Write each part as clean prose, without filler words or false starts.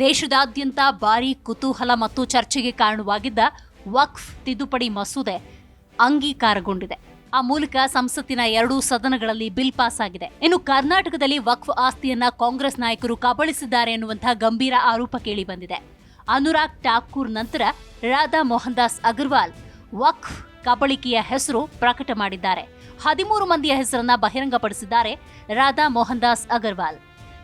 ದೇಶದಾದ್ಯಂತ ಭಾರೀ ಕುತೂಹಲ ಮತ್ತು ಚರ್ಚೆಗೆ ಕಾರಣವಾಗಿದ್ದ ವಕ್ಫ್ ತಿದ್ದುಪಡಿ ಮಸೂದೆ ಅಂಗೀಕಾರಗೊಂಡಿದೆ. ಆ ಮೂಲಕ ಸಂಸತ್ತಿನ 2 ಸದನಗಳಲ್ಲಿ ಬಿಲ್ ಪಾಸ್ ಆಗಿದೆ. ಇನ್ನು ಕರ್ನಾಟಕದಲ್ಲಿ ವಕ್ಫ್ ಆಸ್ತಿಯನ್ನ ಕಾಂಗ್ರೆಸ್ ನಾಯಕರು ಕಬಳಿಸಿದ್ದಾರೆ ಎನ್ನುವಂತಹ ಗಂಭೀರ ಆರೋಪ ಕೇಳಿ ಬಂದಿದೆ. ಅನುರಾಗ್ ಠಾಕೂರ್ ನಂತರ ರಾಧಾ ಮೋಹನ್ ದಾಸ್ ಅಗರ್ವಾಲ್ ವಕ್ಫ್ ಕಬಳಿಕೆಯ ಹೆಸರು ಪ್ರಕಟ ಮಾಡಿದ್ದಾರೆ. 13 ಮಂದಿಯ ಹೆಸರನ್ನ ಬಹಿರಂಗಪಡಿಸಿದ್ದಾರೆ ರಾಧಾ ಮೋಹನ್ ದಾಸ್ ಅಗರ್ವಾಲ್.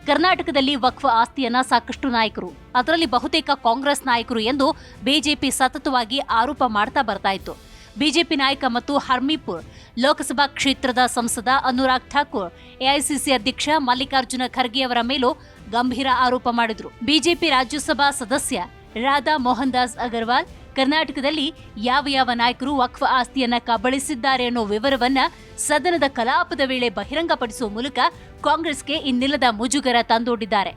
ಕರ್ನಾಟಕದಲ್ಲಿ ವಕ್ಫ್ ಆಸ್ತಿಯನ್ನ ಸಾಕಷ್ಟು ನಾಯಕರು, ಅದರಲ್ಲಿ ಬಹುತೇಕ ಕಾಂಗ್ರೆಸ್ ನಾಯಕರು ಎಂದು ಬಿಜೆಪಿ ಸತತವಾಗಿ ಆರೋಪ ಮಾಡ್ತಾ ಬರ್ತಾ ಇತ್ತು. ಬಿಜೆಪಿ ನಾಯಕ ಮತ್ತು ಹರ್ಮೀಪುರ್ ಲೋಕಸಭಾ ಕ್ಷೇತ್ರದ ಸಂಸದ ಅನುರಾಗ್ ಠಾಕೂರ್ ಎಐಸಿಸಿ ಅಧ್ಯಕ್ಷ ಮಲ್ಲಿಕಾರ್ಜುನ ಖರ್ಗೆ ಅವರ ಮೇಲೂ ಗಂಭೀರ ಆರೋಪ ಮಾಡಿದ್ರು. ಬಿಜೆಪಿ ರಾಜ್ಯಸಭಾ ಸದಸ್ಯ ರಾಧಾ ಮೋಹನ್ ದಾಸ್ ಅಗರ್ವಾಲ್ ಕರ್ನಾಟಕದಲ್ಲಿ ಯಾವ ನಾಯಕರು ವಕ್ಫ್ ಆಸ್ತಿಯನ್ನ ಕಬಳಿಸಿದ್ದಾರೆ ಅನ್ನೋ ವಿವರವನ್ನ ಸದನದ ಕಲಾಪದ ವೇಳೆ ಬಹಿರಂಗಪಡಿಸುವ ಮೂಲಕ ಕಾಂಗ್ರೆಸ್ಗೆ ಇನ್ನಿಲ್ಲದ ಮುಜುಗರ ತಂದೊಡ್ಡಿದ್ದಾರೆ.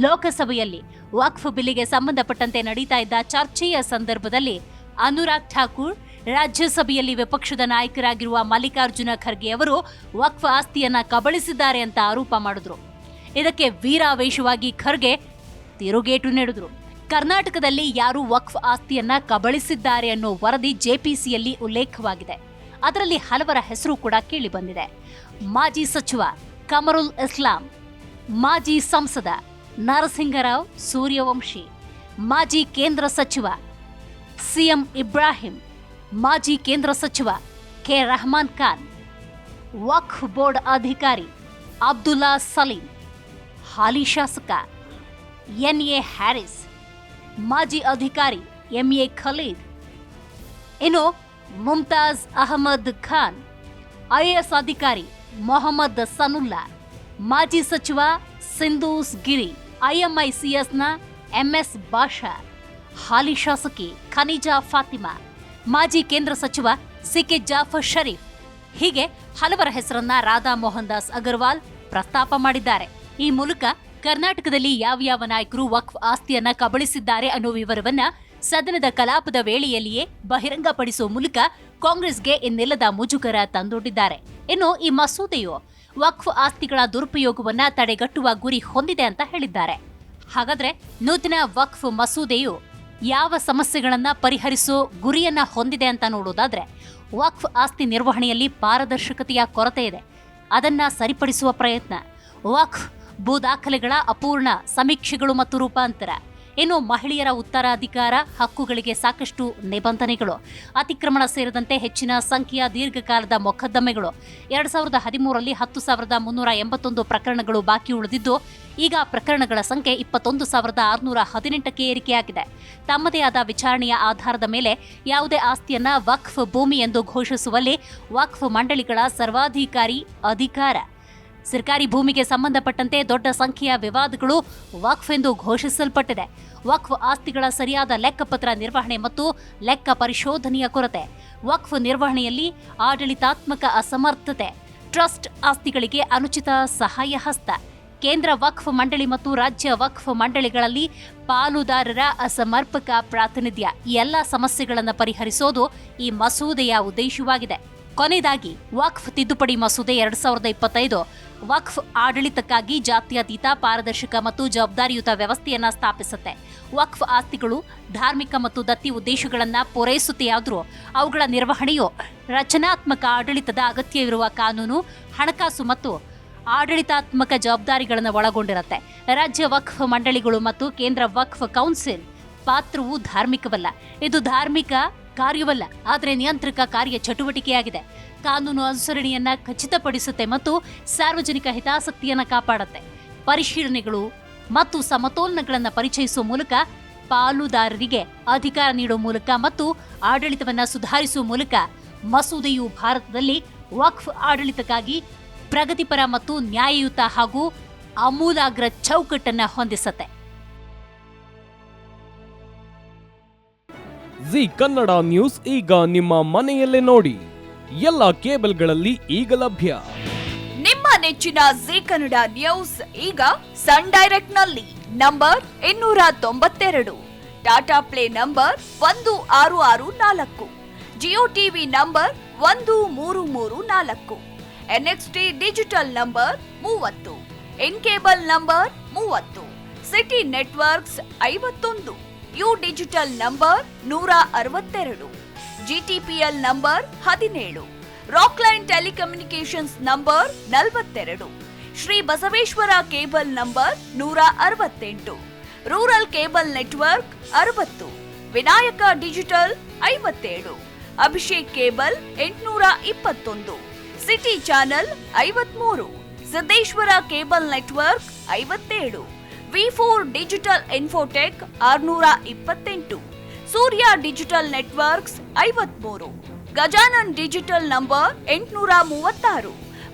ಲೋಕಸಭೆಯಲ್ಲಿ ವಕ್ಫ್ ಬಿಲ್ಲಿಗೆ ಸಂಬಂಧಪಟ್ಟಂತೆ ನಡೀತಾ ಇದ್ದ ಚರ್ಚೆಯ ಸಂದರ್ಭದಲ್ಲಿ ಅನುರಾಗ್ ಠಾಕೂರ್, ರಾಜ್ಯಸಭೆಯಲ್ಲಿ ವಿಪಕ್ಷದ ನಾಯಕರಾಗಿರುವ ಮಲ್ಲಿಕಾರ್ಜುನ ಖರ್ಗೆ ಅವರು ವಕ್ಫ್ ಆಸ್ತಿಯನ್ನ ಕಬಳಿಸಿದ್ದಾರೆ ಅಂತ ಆರೋಪ ಮಾಡಿದ್ರು. ಇದಕ್ಕೆ ವೀರಾವೇಶವಾಗಿ ಖರ್ಗೆ ತಿರುಗೇಟು ನೀಡಿದ್ರು. ಕರ್ನಾಟಕದಲ್ಲಿ ಯಾರು ವಕ್ಫ್ ಆಸ್ತಿಯನ್ನ ಕಬಳಿಸಿದ್ದಾರೆ ಅನ್ನೋ ವರದಿ ಜೆಪಿಸಿಯಲ್ಲಿ ಉಲ್ಲೇಖವಾಗಿದೆ. ಅದರಲ್ಲಿ ಹಲವರ ಹೆಸರು ಕೂಡ ಕೇಳಿ ಬಂದಿದೆ. ಮಾಜಿ ಸಚಿವ ಕಮರುಲ್ ಇಸ್ಲಾಂ, ಮಾಜಿ ಸಂಸದ ನರಸಿಂಗರಾವ್ ಸೂರ್ಯವಂಶಿ, ಮಾಜಿ ಕೇಂದ್ರ ಸಚಿವ ಸಿಎಂ ಇಬ್ರಾಹಿಂ, ಮಾಜಿ ಕೇಂದ್ರ ಸಚಿವ ಕೆ ರಹಮಾನ್ ಖಾನ್, ವಕ್ಫ್ ಬೋರ್ಡ್ ಅಧಿಕಾರಿ ಅಬ್ದುಲ್ಲಾ ಸಲೀಂ, ಹಾಲಿ ಶಾಸಕ ಎನ್ಎ ಹ್ಯಾರಿಸ್, ಮಾಜಿ ಅಧಿಕಾರಿ ಎಂಎ ಖಲೀದ್, ಇನ್ನು ಮುಮ್ತಾಜ್ ಅಹಮದ್ ಖಾನ್, ಐಎಎಸ್ ಅಧಿಕಾರಿ ಮೊಹಮ್ಮದ್ ಸನುಲ್ಲಾ, ಮಾಜಿ ಸಚಿವ ಸಿಂಧೂಸ್ ಗಿರಿ, ಐಎಂಐಸಿಎಸ್ನ ಎಂಎಸ್ ಬಾಷಾ, ಹಾಲಿ ಶಾಸಕಿ ಖನಿಜಾ ಫಾತಿಮಾ, ಮಾಜಿ ಕೇಂದ್ರ ಸಚಿವ ಸಿಕೆ ಜಾಫರ್ ಶರೀಫ್, ಹೀಗೆ ಹಲವರ ಹೆಸರನ್ನ ರಾಧಾ ಮೋಹನ್ ದಾಸ್ ಅಗರ್ವಾಲ್ ಪ್ರಸ್ತಾಪ ಮಾಡಿದ್ದಾರೆ. ಈ ಮೂಲಕ ಕರ್ನಾಟಕದಲ್ಲಿ ಯಾವ ನಾಯಕರು ವಕ್ಫ್ ಆಸ್ತಿಯನ್ನ ಕಬಳಿಸಿದ್ದಾರೆ ಅನ್ನೋ ವಿವರವನ್ನ ಸದನದ ಕಲಾಪದ ವೇಳೆಯಲ್ಲಿಯೇ ಬಹಿರಂಗಪಡಿಸುವ ಮೂಲಕ ಕಾಂಗ್ರೆಸ್ಗೆ ಇನ್ನಿಲ್ಲದ ಮುಜುಗರ ತಂದೊಡ್ಡಿದ್ದಾರೆ. ಇನ್ನು ಈ ಮಸೂದೆಯು ವಕ್ಫ್ ಆಸ್ತಿಗಳ ದುರುಪಯೋಗವನ್ನ ತಡೆಗಟ್ಟುವ ಗುರಿ ಹೊಂದಿದೆ ಅಂತ ಹೇಳಿದ್ದಾರೆ. ಹಾಗಾದ್ರೆ ನೂತನ ವಕ್ಫ್ ಮಸೂದೆಯು ಯಾವ ಸಮಸ್ಯೆಗಳನ್ನ ಪರಿಹರಿಸೋ ಗುರಿಯನ್ನ ಹೊಂದಿದೆ ಅಂತ ನೋಡೋದಾದ್ರೆ, ವಕ್ಫ್ ಆಸ್ತಿ ನಿರ್ವಹಣೆಯಲ್ಲಿ ಪಾರದರ್ಶಕತೆಯ ಕೊರತೆ ಇದೆ, ಅದನ್ನ ಸರಿಪಡಿಸುವ ಪ್ರಯತ್ನ, ವಕ್ಫ್ ಭೂ ದಾಖಲೆಗಳ ಅಪೂರ್ಣ ಸಮೀಕ್ಷೆಗಳು ಮತ್ತು ರೂಪಾಂತರ, ಇನ್ನು ಮಹಿಳೆಯರ ಉತ್ತರಾಧಿಕಾರ ಹಕ್ಕುಗಳಿಗೆ ಸಾಕಷ್ಟು ನಿಬಂಧನೆಗಳು, ಅತಿಕ್ರಮಣ ಸೇರಿದಂತೆ ಹೆಚ್ಚಿನ ಸಂಖ್ಯೆಯ ದೀರ್ಘಕಾಲದ ಮೊಕದ್ದಮೆಗಳು. 2013ರಲ್ಲಿ 10,381 ಪ್ರಕರಣಗಳು ಬಾಕಿ ಉಳಿದಿದ್ದು, ಈಗ ಪ್ರಕರಣಗಳ ಸಂಖ್ಯೆ 21,618ಕ್ಕೆ ಏರಿಕೆಯಾಗಿದೆ. ತಮ್ಮದೇ ಆದ ವಿಚಾರಣೆಯ ಆಧಾರದ ಮೇಲೆ ಯಾವುದೇ ಆಸ್ತಿಯನ್ನ ವಕ್ಫ್ ಭೂಮಿ ಎಂದು ಘೋಷಿಸುವಲ್ಲಿ ವಕ್ಫ್ ಮಂಡಳಿಗಳ ಸರ್ವಾಧಿಕಾರಿ ಅಧಿಕಾರ. ಸರ್ಕಾರಿ ಭೂಮಿಗೆ ಸಂಬಂಧಪಟ್ಟಂತೆ ದೊಡ್ಡ ಸಂಖ್ಯೆಯ ವಿವಾದಗಳು ವಕ್ಫ್ ಎಂದು ಘೋಷಿಸಲ್ಪಟ್ಟಿದೆ. ವಕ್ಫ್ ಆಸ್ತಿಗಳ ಸರಿಯಾದ ಲೆಕ್ಕಪತ್ರ ನಿರ್ವಹಣೆ ಮತ್ತು ಲೆಕ್ಕ ಪರಿಶೋಧನೆಯ ಕೊರತೆ, ವಕ್ಫ್ ನಿರ್ವಹಣೆಯಲ್ಲಿ ಆಡಳಿತಾತ್ಮಕ ಅಸಮರ್ಥತೆ, ಟ್ರಸ್ಟ್ ಆಸ್ತಿಗಳಿಗೆ ಅನುಚಿತ ಸಹಾಯ ಹಸ್ತ, ಕೇಂದ್ರ ವಕ್ಫ್ ಮಂಡಳಿ ಮತ್ತು ರಾಜ್ಯ ವಕ್ಫ್ ಮಂಡಳಿಗಳಲ್ಲಿ ಪಾಲುದಾರರ ಅಸಮರ್ಪಕ ಪ್ರಾತಿನಿಧ್ಯ, ಈ ಎಲ್ಲ ಸಮಸ್ಯೆಗಳನ್ನು ಪರಿಹರಿಸೋದು ಈ ಮಸೂದೆಯ ಉದ್ದೇಶವಾಗಿದೆ. ಕೊನೆಯದಾಗಿ ವಕ್ಫ್ ತಿದ್ದುಪಡಿ ಮಸೂದೆ 2025 ವಕ್ಫ್ ಆಡಳಿತಕ್ಕಾಗಿ ಜಾತ್ಯತೀತ, ಪಾರದರ್ಶಕ ಮತ್ತು ಜವಾಬ್ದಾರಿಯುತ ವ್ಯವಸ್ಥೆಯನ್ನ ಸ್ಥಾಪಿಸುತ್ತೆ. ವಕ್ಫ್ ಆಸ್ತಿಗಳು ಧಾರ್ಮಿಕ ಮತ್ತು ದತ್ತಿ ಉದ್ದೇಶಗಳನ್ನು ಪೂರೈಸುತ್ತೆಯಾದರೂ ಅವುಗಳ ನಿರ್ವಹಣೆಯು ರಚನಾತ್ಮಕ ಆಡಳಿತದ ಅಗತ್ಯವಿರುವ ಕಾನೂನು, ಹಣಕಾಸು ಮತ್ತು ಆಡಳಿತಾತ್ಮಕ ಜವಾಬ್ದಾರಿಗಳನ್ನು ಒಳಗೊಂಡಿರುತ್ತೆ. ರಾಜ್ಯ ವಕ್ಫ್ ಮಂಡಳಿಗಳು ಮತ್ತು ಕೇಂದ್ರ ವಕ್ಫ್ ಕೌನ್ಸಿಲ್ ಪಾತ್ರವು ಧಾರ್ಮಿಕವಲ್ಲ, ಇದು ಧಾರ್ಮಿಕ ಕಾರ್ಯವಲ್ಲ, ಆದರೆ ನಿಯಂತ್ರಕ ಕಾರ್ಯ ಚಟುವಟಿಕೆಯಾಗಿದೆ. ಕಾನೂನು ಅನುಸರಣೆಯನ್ನ ಖಚಿತಪಡಿಸುತ್ತೆ ಮತ್ತು ಸಾರ್ವಜನಿಕ ಹಿತಾಸಕ್ತಿಯನ್ನು ಕಾಪಾಡುತ್ತೆ. ಪರಿಶೀಲನೆಗಳು ಮತ್ತು ಸಮತೋಲನಗಳನ್ನು ಪರಿಚಯಿಸುವ ಮೂಲಕ, ಪಾಲುದಾರರಿಗೆ ಅಧಿಕಾರ ನೀಡುವ ಮೂಲಕ ಮತ್ತು ಆಡಳಿತವನ್ನು ಸುಧಾರಿಸುವ ಮೂಲಕ ಮಸೂದೆಯು ಭಾರತದಲ್ಲಿ ವಕ್ಫ್ ಆಡಳಿತಕ್ಕಾಗಿ ಪ್ರಗತಿಪರ ಮತ್ತು ನ್ಯಾಯಯುತ ಹಾಗೂ ಆಮೂಲಾಗ್ರ ಚೌಕಟ್ಟನ್ನು ಹೊಂದಿಸುತ್ತೆ. ಜಿ ಕನ್ನಡ ನ್ಯೂಸ್ ಈಗ ನಿಮ್ಮ ಮನೆಯಲ್ಲೇ ನೋಡಿ, ಎಲ್ಲ ಕೇಬಲ್ಗಳಲ್ಲಿ ಈಗ ಲಭ್ಯ. ನಿಮ್ಮ ನೆಚ್ಚಿನ ಜಿ ಕನ್ನಡ ನ್ಯೂಸ್ ಈಗ ಸನ್ ಡೈರೆಕ್ಟ್ ನಲ್ಲಿ number 292, Tata play number 1664, Jio TV number 1334, NXT digital number 30, in cable number 30, city networks 51, U digital number 162, GTPL number 17, Rockline telecommunications number 42, Shri Basaveshwara cable number 168, rural cable network 60, Vinayaka digital 57, Abhishek cable 821, city channel 53, Siddeshwara cable network 57, V4 digital Infotech 628, Surya digital networks 53, Gajanan digital number 836,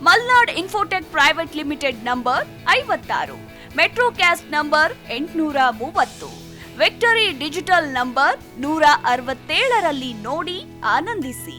Malnad Infotech private limited number 56, Metrocast number 830, Victory Digital number 167ರಲ್ಲಿ ನೋಡಿ ಆನಂದಿಸಿ.